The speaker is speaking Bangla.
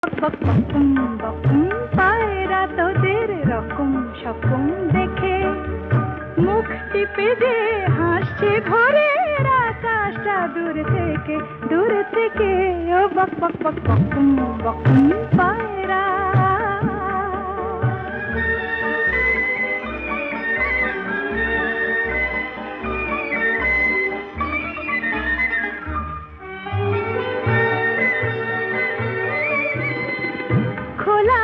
বক বকুম বকুম পায়রা তোদের রকম সকম দেখে মুখ টিপে যে হাসছে ভোরের আকাশটা দূর থেকে ও বক বক বক বকুম বকুম পায়রা। খোলা